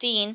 3,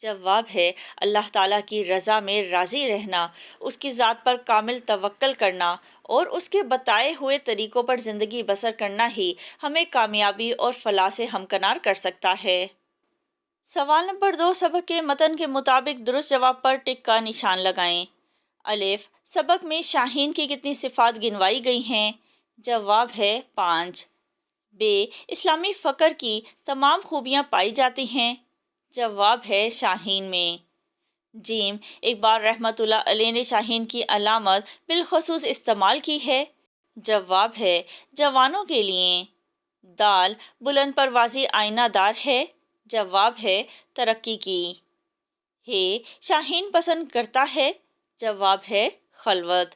جواب ہے اللہ تعالیٰ کی رضا میں راضی رہنا، اس کی ذات پر کامل توکل کرنا اور اس کے بتائے ہوئے طریقوں پر زندگی بسر کرنا ہی ہمیں کامیابی اور فلاح سے ہمکنار کر سکتا ہے۔ سوال نمبر 2، سبق کے متن کے مطابق درست جواب پر ٹک کا نشان لگائیں۔ الف، سبق میں شاہین کی کتنی صفات گنوائی گئی ہیں؟ جواب ہے 5۔ ب، اسلامی فکر کی تمام خوبیاں پائی جاتی ہیں؟ جواب ہے شاہین میں۔ جیم، اقبال رحمۃ اللہ علیہ نے شاہین کی علامت بالخصوص استعمال کی ہے؟ جواب ہے جوانوں کے لیے۔ دال، بلند پروازی آئینہ دار ہے؟ جواب ہے ترقی کی۔ ہے، شاہین پسند کرتا ہے؟ جواب ہے خلوت۔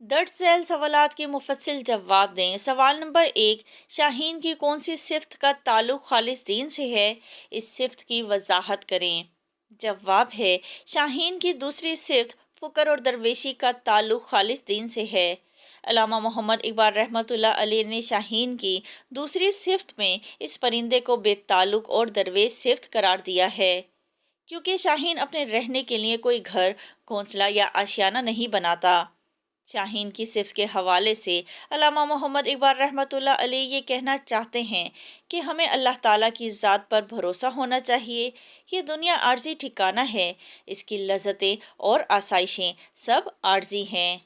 درج ذیل سوالات کے مفصل جواب دیں۔ سوال نمبر 1، شاہین کی کون سی صفت کا تعلق خالص دین سے ہے؟ اس صفت کی وضاحت کریں۔ جواب ہے شاہین کی دوسری صفت فقر اور درویشی کا تعلق خالص دین سے ہے۔ علامہ محمد اقبال رحمۃ اللہ علیہ نے شاہین کی دوسری صفت میں اس پرندے کو بے تعلق اور درویش صفت قرار دیا ہے، کیونکہ شاہین اپنے رہنے کے لیے کوئی گھر، گھونسلہ یا آشیانہ نہیں بناتا۔ شاہین کی صفت کے حوالے سے علامہ محمد اقبال رحمۃ اللہ علیہ یہ کہنا چاہتے ہیں کہ ہمیں اللہ تعالیٰ کی ذات پر بھروسہ ہونا چاہیے۔ یہ دنیا عارضی ٹھکانہ ہے، اس کی لذتیں اور آسائشیں سب عارضی ہیں۔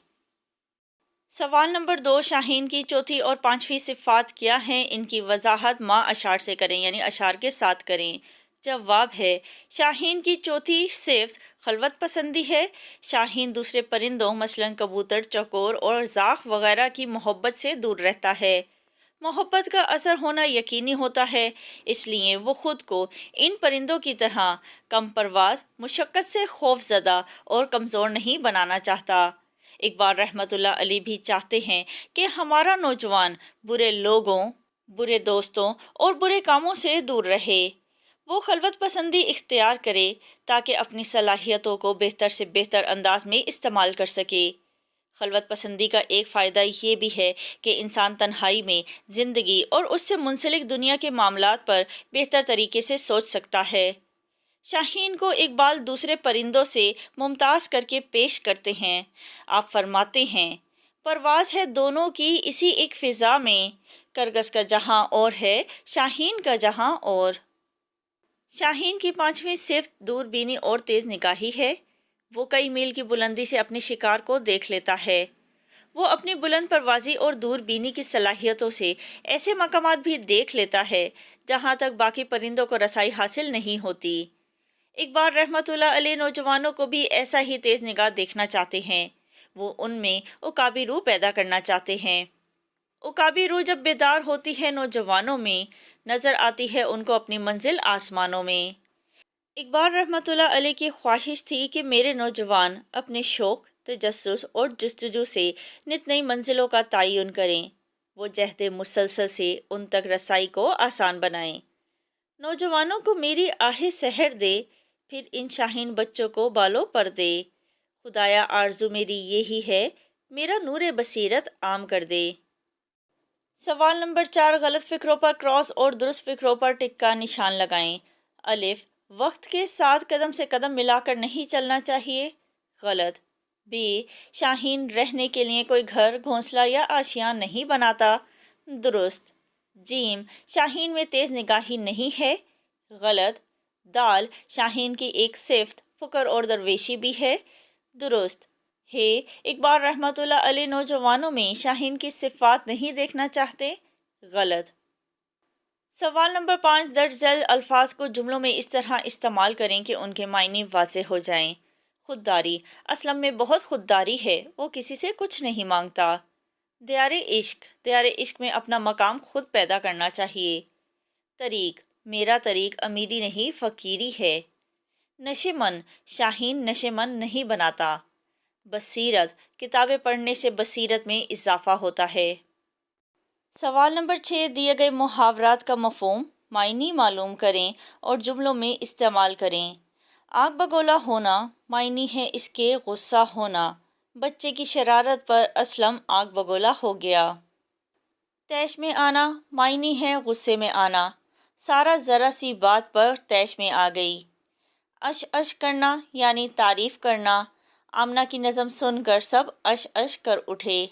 سوال نمبر 2، شاہین کی چوتھی اور پانچویں صفات کیا ہیں؟ ان کی وضاحت ما اشعار سے کریں، یعنی اشعار کے ساتھ کریں۔ جواب ہے شاہین کی چوتھی صفت خلوت پسندی ہے۔ شاہین دوسرے پرندوں مثلاً کبوتر، چکور اور زاغ وغیرہ کی محبت سے دور رہتا ہے۔ محبت کا اثر ہونا یقینی ہوتا ہے، اس لیے وہ خود کو ان پرندوں کی طرح کم پرواز، مشقت سے خوف زدہ اور کمزور نہیں بنانا چاہتا۔ اقبال رحمۃ اللہ علیہ بھی چاہتے ہیں کہ ہمارا نوجوان برے لوگوں، برے دوستوں اور برے کاموں سے دور رہے۔ وہ خلوت پسندی اختیار کرے تاکہ اپنی صلاحیتوں کو بہتر سے بہتر انداز میں استعمال کر سکے۔ خلوت پسندی کا ایک فائدہ یہ بھی ہے کہ انسان تنہائی میں زندگی اور اس سے منسلک دنیا کے معاملات پر بہتر طریقے سے سوچ سکتا ہے۔ شاہین کو اقبال دوسرے پرندوں سے ممتاز کر کے پیش کرتے ہیں۔ آپ فرماتے ہیں، پرواز ہے دونوں کی اسی ایک فضا میں، کرگس کا جہاں اور ہے شاہین کا جہاں اور۔ شاہین کی پانچویں صفت دور بینی اور تیز نگاہی ہے۔ وہ کئی میل کی بلندی سے اپنے شکار کو دیکھ لیتا ہے۔ وہ اپنی بلند پروازی اور دور بینی کی صلاحیتوں سے ایسے مقامات بھی دیکھ لیتا ہے جہاں تک باقی پرندوں کو رسائی حاصل نہیں ہوتی۔ اقبال رحمۃ اللہ علیہ نوجوانوں کو بھی ایسا ہی تیز نگاہ دیکھنا چاہتے ہیں۔ وہ ان میں عقابی روح پیدا کرنا چاہتے ہیں۔ عقابی روح جب بیدار ہوتی ہے نوجوانوں میں، نظر آتی ہے ان کو اپنی منزل آسمانوں میں۔ اقبال رحمۃ اللہ علیہ کی خواہش تھی کہ میرے نوجوان اپنے شوق، تجسس اور جستجو سے نت نئی منزلوں کا تعین کریں۔ وہ جہد مسلسل سے ان تک رسائی کو آسان بنائیں۔ نوجوانوں کو میری آہ سحر دے، پھر ان شاہین بچوں کو بالوں پر دے۔ خدایا آرزو میری یہی ہے، میرا نور بصیرت عام کر دے۔ سوال نمبر 4، غلط فکروں پر کراس اور درست فکروں پر ٹک کا نشان لگائیں۔ الف، وقت کے ساتھ قدم سے قدم ملا کر نہیں چلنا چاہیے، غلط۔ ب، شاہین رہنے کے لیے کوئی گھر، گھونسلہ یا آشیاں نہیں بناتا، درست۔ جیم، شاہین میں تیز نگاہی نہیں ہے، غلط۔ دال، شاہین کی ایک صفت فقر اور درویشی بھی ہے، درست۔ ہے، اقبال رحمۃ اللہ علیہ نوجوانوں میں شاہین کی صفات نہیں دیکھنا چاہتے، غلط۔ سوال نمبر 5، درج ذیل الفاظ کو جملوں میں اس طرح استعمال کریں کہ ان کے معنی واضح ہو جائیں۔ خودداری، اسلم میں بہت خودداری ہے، وہ کسی سے کچھ نہیں مانگتا۔ دیار عشق، دیار عشق میں اپنا مقام خود پیدا کرنا چاہیے۔ طریق، میرا طریق امیری نہیں فقیری ہے۔ نشے من، شاہین نشے من نہیں بناتا۔ بصیرت، کتابیں پڑھنے سے بصیرت میں اضافہ ہوتا ہے۔ سوال نمبر 6، دیے گئے محاورات کا مفہوم، معنی معلوم کریں اور جملوں میں استعمال کریں۔ آگ بگولا ہونا، معنی ہے اس کے غصہ ہونا۔ بچے کی شرارت پر اسلم آگ بگولا ہو گیا۔ طیش میں آنا، معنی ہے غصے میں آنا۔ سارا ذرا سی بات پر طیش میں آ گئی۔ اش اش کرنا یعنی تعریف کرنا۔ آمنہ کی نظم سن کر سب اش اش کر اٹھے۔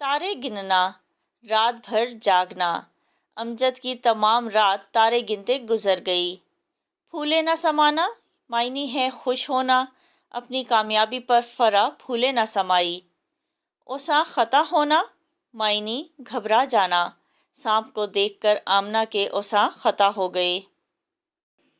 تارے گننا، رات بھر جاگنا۔ امجد کی تمام رات تارے گنتے گزر گئی۔ پھولے نہ سمانا معنی ہے خوش ہونا، اپنی کامیابی پر فرح پھولے نہ سمائی۔ اوساں خطا ہونا معنی گھبرا جانا، سانپ کو دیکھ کر آمنہ کے اوساں خطا ہو گئے۔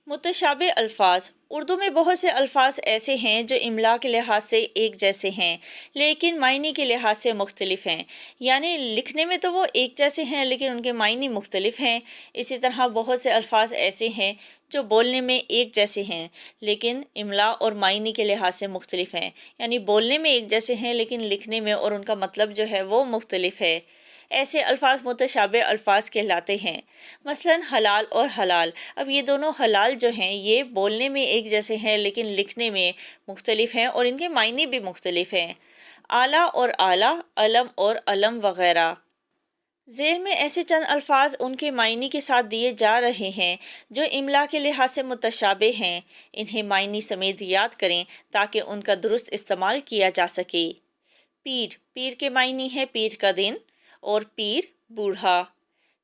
متشابہ الفاظ۔ اردو میں بہت سے الفاظ ایسے ہیں جو املا کے لحاظ سے ایک جیسے ہیں لیکن معنی کے لحاظ سے مختلف ہیں، یعنی لکھنے میں تو وہ ایک جیسے ہیں لیکن ان کے معنی مختلف ہیں۔ اسی طرح بہت سے الفاظ ایسے ہیں جو بولنے میں ایک جیسے ہیں لیکن املا اور معنی کے لحاظ سے مختلف ہیں، یعنی بولنے میں ایک جیسے ہیں لیکن لکھنے میں اور ان کا مطلب جو ہے وہ مختلف ہے۔ ایسے الفاظ متشابہ الفاظ کہلاتے ہیں۔ مثلاً حلال اور حلال۔ اب یہ دونوں حلال جو ہیں یہ بولنے میں ایک جیسے ہیں لیکن لکھنے میں مختلف ہیں اور ان کے معنی بھی مختلف ہیں۔ اعلیٰ اور اعلیٰ، علم اور علم وغیرہ۔ ذیل میں ایسے چند الفاظ ان کے معنی کے ساتھ دیے جا رہے ہیں جو املا کے لحاظ سے متشابہ ہیں۔ انہیں معنی سمیت یاد کریں تاکہ ان کا درست استعمال کیا جا سکے۔ پیر، پیر کے معنی ہے پیر کا دن اور پیر بوڑھا۔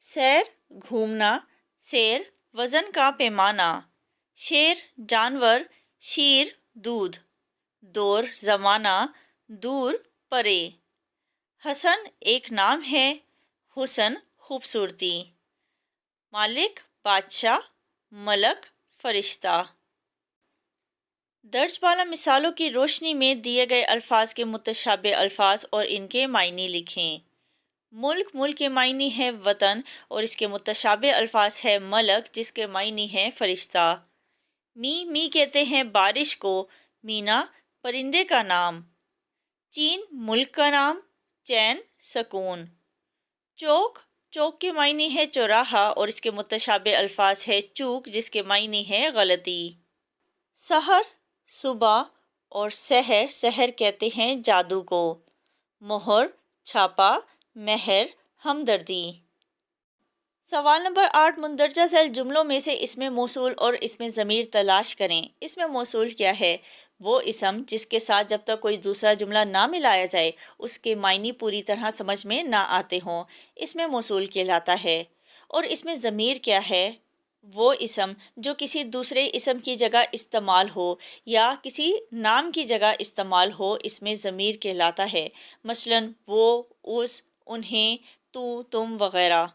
سیر، گھومنا، سیر وزن کا پیمانہ۔ شیر، جانور، شیر، دودھ۔ دور، زمانہ، دور، پرے۔ حسن ایک نام ہے، حسن خوبصورتی۔ مالک، بادشاہ، ملک، فرشتہ۔ درج بالا مثالوں کی روشنی میں دیے گئے الفاظ کے متشابہ الفاظ اور ان کے معنی لکھیں۔ ملک، ملک کے معنی ہے وطن اور اس کے متشابہ الفاظ ہے ملک جس کے معنی ہے فرشتہ۔ می، می کہتے ہیں بارش کو، مینا پرندے کا نام۔ چین، ملک کا نام، چین سکون۔ چوک، چوک کے معنی ہے چوراہا اور اس کے متشابہ الفاظ ہے چوک جس کے معنی ہے غلطی۔ سحر، صبح اور سحر، سحر کہتے ہیں جادو کو۔ مہر، چھاپا، مہر، ہمدردی۔ سوال نمبر 8، مندرجہ ذیل جملوں میں سے اسم موصول اور اسم ضمیر تلاش کریں۔ اسم موصول کیا ہے؟ وہ اسم جس کے ساتھ جب تک کوئی دوسرا جملہ نہ ملایا جائے اس کے معنی پوری طرح سمجھ میں نہ آتے ہوں، اسم موصول کہلاتا ہے۔ اور اسم ضمیر کیا ہے؟ وہ اسم جو کسی دوسرے اسم کی جگہ استعمال ہو یا کسی نام کی جگہ استعمال ہو اسم ضمیر کہلاتا ہے۔ مثلاً وہ، اس، انہیں، تو، تم وغیرہ۔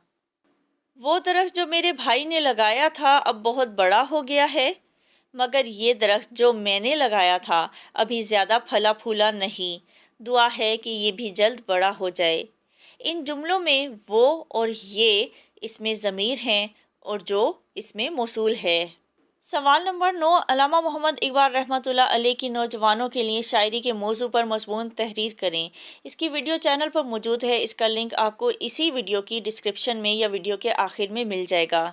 وہ درخت جو میرے بھائی نے لگایا تھا اب بہت بڑا ہو گیا ہے، مگر یہ درخت جو میں نے لگایا تھا ابھی زیادہ پھلا پھولا نہیں، دعا ہے کہ یہ بھی جلد بڑا ہو جائے۔ ان جملوں میں وہ اور یہ اسم ضمیر ہیں اور جو اسم موصول ہے۔ سوال نمبر 9، علامہ محمد اقبال رحمۃ اللہ علیہ کی نوجوانوں کے لیے شاعری کے موضوع پر مضمون تحریر کریں۔ اس کی ویڈیو چینل پر موجود ہے، اس کا لنک آپ کو اسی ویڈیو کی ڈسکرپشن میں یا ویڈیو کے آخر میں مل جائے گا۔